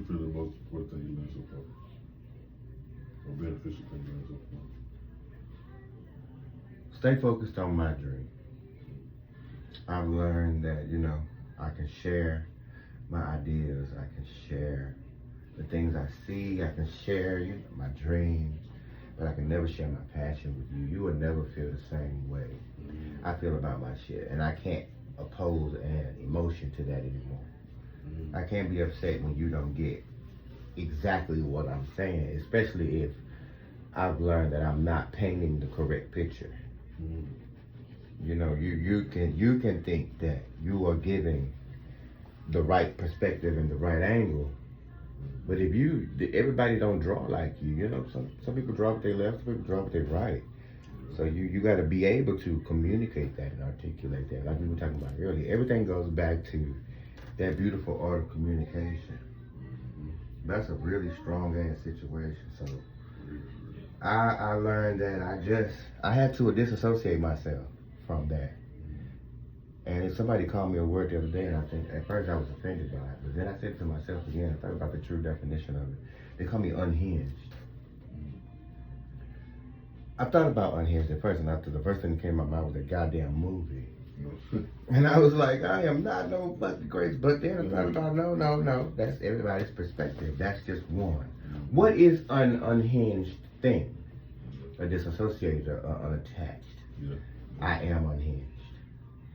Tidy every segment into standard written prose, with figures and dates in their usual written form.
you feel the most important thing you learned so far? Or beneficial thing you learned so far? Stay focused on my dream. I've learned that, I can share my ideas. I can share the things I see. I can share, my dreams. But I can never share my passion with you. You will never feel the same way I feel about my shit. And I can't oppose an emotion to that anymore. I can't be upset when you don't get exactly what I'm saying, especially if I've learned that I'm not painting the correct picture. You can think that you are giving the right perspective and the right angle, but if everybody don't draw like you, some people draw with their left, some people draw with their right. So you got to be able to communicate that and articulate that, like we were talking about earlier. Everything goes back to that beautiful art of communication. That's a really strong ass situation. So I learned that I had to disassociate myself from that. And if somebody called me a word the other day, and I think at first I was offended by it, but then I said to myself again, I thought about the true definition of it. They call me unhinged. I thought about Unhinged at first, and the first thing that came to my mind was that goddamn movie. And I was like, I am not no fucking grace. But then I thought about, no, that's everybody's perspective. That's just one. What is an unhinged thing? A disassociated or unattached. Yeah. I am unhinged.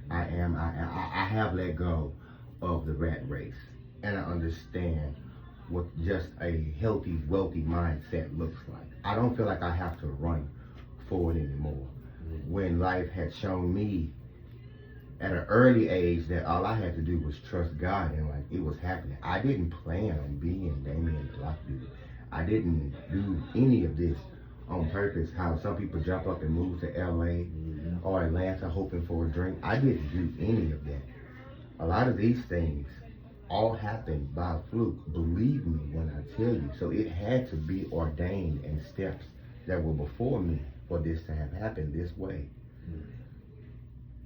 I have let go of the rat race. And I understand what just a healthy, wealthy mindset looks like. I don't feel like I have to run forward anymore. When life had shown me at an early age that all I had to do was trust God, and like it was happening. I didn't plan on being Damien the Lock Dude. I didn't do any of this on purpose. How some people jump up and move to LA or Atlanta hoping for a drink. I didn't do any of that. A lot of these things all happened by fluke. Believe me when I tell you. So it had to be ordained in steps that were before me for this to have happened this way.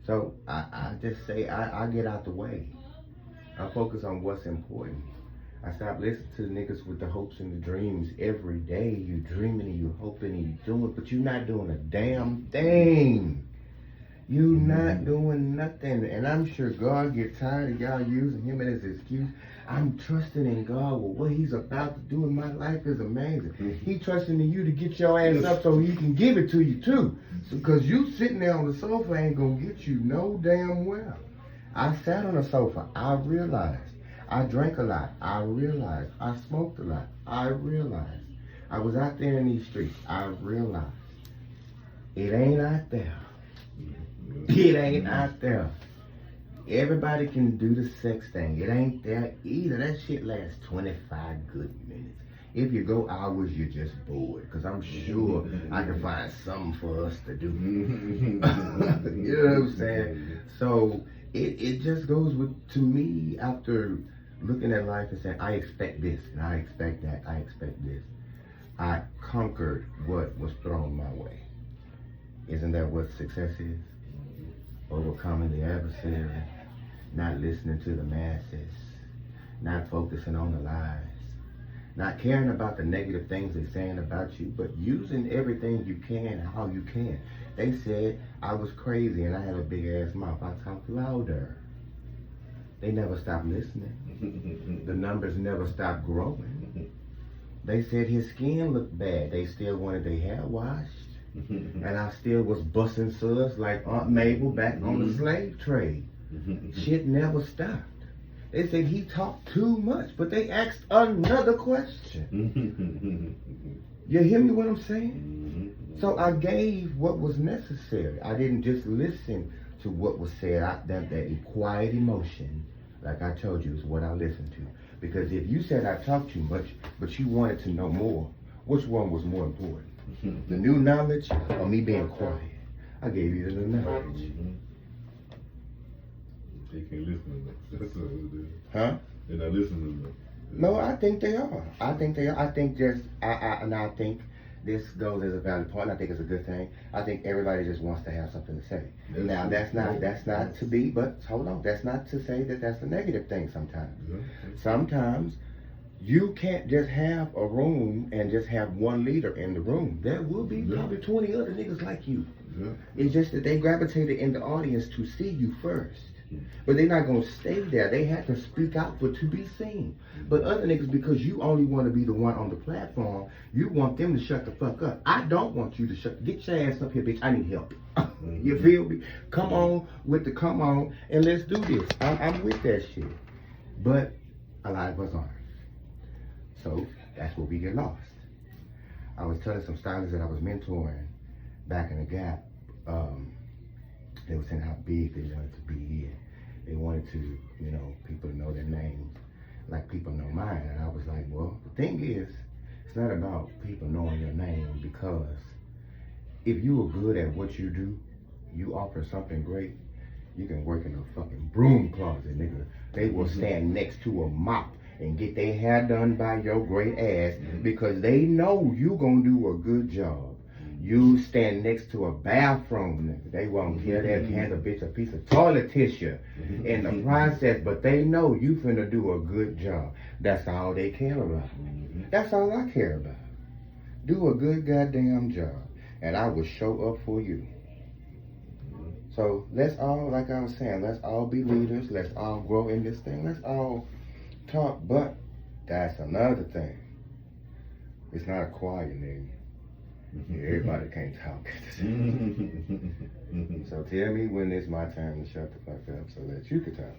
So I just say I get out the way. I focus on what's important. I stop listening to the niggas with the hopes and the dreams every day. You dreaming and you hoping and you doing, but you're not doing a damn thing. You not doing nothing. And I'm sure God gets tired of y'all using him as an excuse. I'm trusting in God. Well, what he's about to do in my life is amazing. He trusting in you to get your ass up so he can give it to you too. Because you sitting there on the sofa ain't gonna get you no damn well. I sat on the sofa. I realized. I drank a lot. I realized. I smoked a lot. I realized. I was out there in these streets. I realized. It ain't out there. It ain't out there. Everybody can do the sex thing. It ain't there either. That shit lasts 25 good minutes. If you go hours, you're just bored. Because I'm sure I can find something for us to do. You know what I'm saying? So it just goes to me after looking at life and saying, I expect this, and I expect that, I expect this. I conquered what was thrown my way. Isn't that what success is? Overcoming the adversary, not listening to the masses, not focusing on the lies, not caring about the negative things they're saying about you, but using everything you can how you can. They said I was crazy and I had a big ass mouth. I talked louder. They never stopped listening. The numbers never stopped growing. They said his skin looked bad. They still wanted their hair washed. And I still was busting suds like Aunt Mabel back on the slave trade. Shit never stopped. They said he talked too much, but they asked another question. You hear me what I'm saying? So I gave what was necessary. I didn't just listen to what was said. That quiet emotion, like I told you, is what I listened to. Because if you said I talked too much, but you wanted to know more, which one was more important? The new knowledge or me being quiet? I gave you the new knowledge. They can't listen to them. That's what it is. Huh? They're not listening to them. No, I think they are. I think this goes as a valid point. I think it's a good thing. I think everybody just wants to have something to say. Now, that's not to be, but hold on. That's not to say that that's a negative thing sometimes. Sometimes You can't just have a room and just have one leader in the room. There will be probably 20 other niggas like you. Yeah. It's just that they gravitated in the audience to see you first. But they're not gonna stay there. They have to speak out for to be seen. But other niggas, because you only want to be the one on the platform, you want them to shut the fuck up. I don't want you to shut. Get your ass up here, bitch. I need help. You feel me? Come on and let's do this. I'm with that shit. But a lot of us aren't. So that's where we get lost. I was telling some stylists that I was mentoring back in the Gap. They were saying how big they wanted to be here. They wanted to, people to know their names like people know mine. And I was like, well, the thing is, it's not about people knowing your name, because if you are good at what you do, you offer something great, you can work in a fucking broom closet, nigga. They will stand next to a mop and get their hair done by your great ass because they know you gonna do a good job. You stand next to a bathroom, nigga. They won't care that hand a bitch a piece of toilet tissue in the process, but they know you finna do a good job. That's all they care about. That's all I care about. Do a good goddamn job, and I will show up for you. So let's all, like I was saying, let's all be leaders. Let's all grow in this thing. Let's all talk, but that's another thing. It's not a choir, nigga. Everybody can't talk. So tell me when it's my time to shut the fuck up so that you can talk.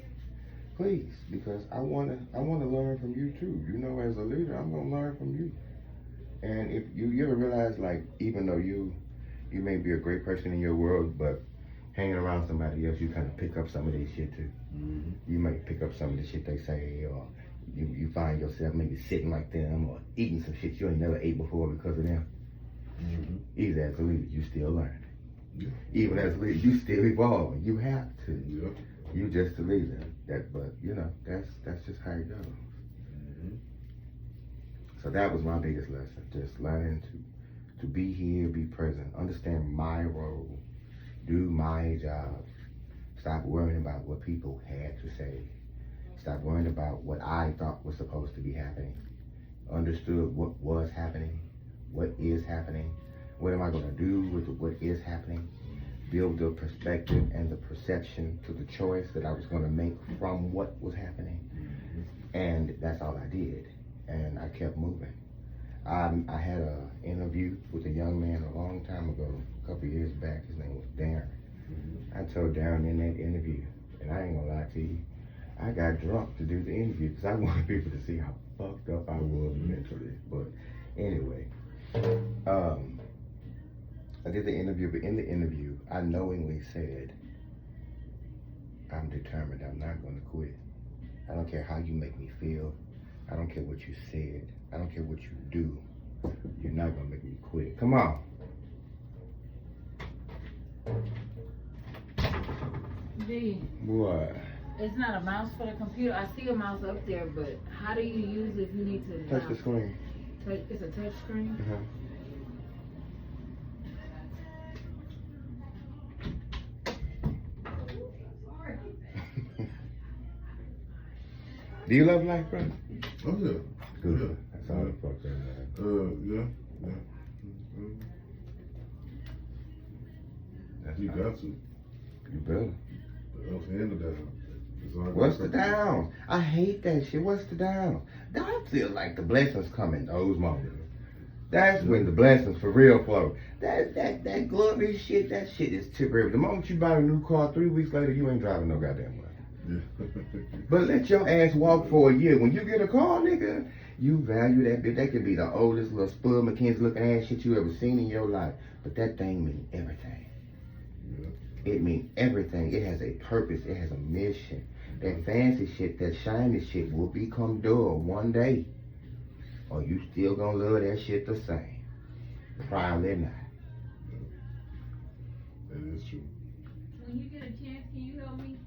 Please, because I wanna learn from you too. As a leader, I'm gonna learn from you. And if you ever realize, like, even though you may be a great person in your world, but hanging around somebody else, you kind of pick up some of their shit too. You might pick up some of the shit they say, or you find yourself maybe sitting like them or eating some shit you ain't never ate before because of them. Even as a leader, you still learn. Even as a leader, you still evolving. You have to. You just a leader. But that's just how it goes. So that was my biggest lesson. Just learning to be here, be present, understand my role, do my job. Stop worrying about what people had to say. Stop worrying about what I thought was supposed to be happening. Understood what was happening, what is happening, what am I going to do with what is happening, build the perspective and the perception to the choice that I was going to make from what was happening. And that's all I did. And I kept moving. I had an interview with a young man a long time ago, a couple of years back. His name was Darren. I told Darren in that interview, and I ain't gonna lie to you, I got drunk to do the interview because I wanted people to see how fucked up I was mentally. But anyway, I did the interview, but in the interview, I knowingly said, I'm determined, I'm not gonna quit. I don't care how you make me feel. I don't care what you said. I don't care what you do. You're not gonna make me quit. Come on. D, What? it's not a mouse for the computer. I see a mouse up there, but how do you use it if you need to? Touch the screen. It's a touch screen? Uh-huh. Do you love life, bro? Oh yeah. Good. Yeah. That's all the fuck that matters. Yeah. That's You all. got to. You better. The ups and the downs. It's all What's good. the down? I hate that shit. What's the down? I feel like the blessings come in those moments. That's when the blessings for real flow. That glory shit, that shit is temporary. The moment you buy a new car, 3 weeks later, you ain't driving no goddamn way. Yeah. But let your ass walk for a year. When you get a car, nigga, you value that bitch. That could be the oldest little Spud McKenzie looking ass shit you ever seen in your life. But that thing means everything. Yeah. It means everything. It has a purpose. It has a mission. That fancy shit, that shiny shit will become dull one day. Or you still gonna love that shit the same. Probably not. That is true. When you get a chance, can you help me?